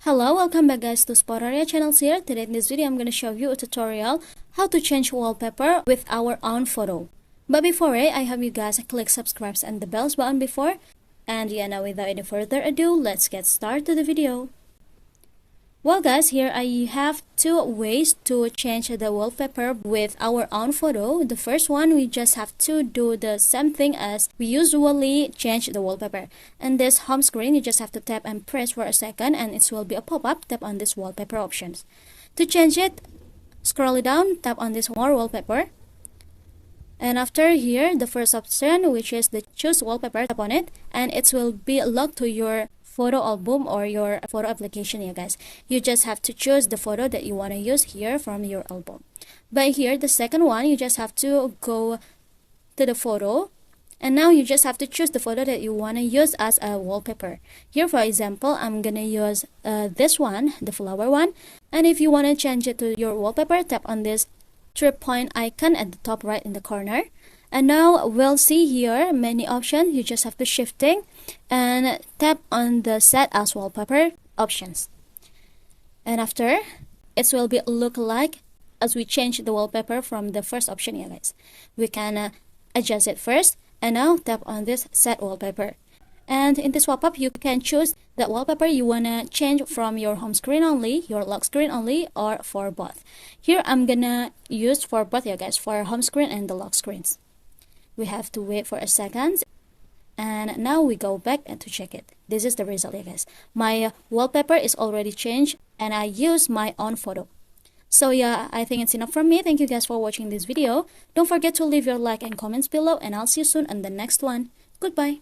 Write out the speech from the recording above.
Hello, welcome back guys to Spotaria channels here. Today in this video I'm going to show you a tutorial how to change wallpaper with our own photo. But before it, I have you guys click subscribe and the bells button before. And yeah, now without any further ado, let's get started to the video. Well guys, here I have two ways to change the wallpaper with our own photo. The first one, we just have to do the same thing as we usually change the wallpaper. In this home screen, you just have to tap and press for a second and it will be a pop-up. Tap on this wallpaper options. To change it, scroll it down, tap on this more wallpaper. And after here, the first option, which is the choose wallpaper, tap on it and it will be locked to your photo album or your photo application here guys. You just have to choose the photo that you want to use here from your album. But here, the second one, you just have to go to the photo and now you just have to choose the photo that you want to use as a wallpaper. Here for example, I'm gonna use this one, the flower one. And if you want to change it to your wallpaper, tap on this 3-point icon at the top right in the corner. And now we'll see here many options. You just have to shifting and tap on the set as wallpaper options. And after, it will be look like as we change the wallpaper from the first option here guys. We can adjust it first and now tap on this set wallpaper. And in this pop-up, you can choose that wallpaper you want to change from your home screen only, your lock screen only, or for both. Here I'm gonna use for both you guys, for home screen and the lock screens. We have to wait for a second and now we go back and to check it. This is the result you guys. My wallpaper is already changed and I use my own photo. So yeah, I think it's enough from me. Thank you guys for watching this video. Don't forget to leave your like and comments below and I'll see you soon on the next one. Goodbye.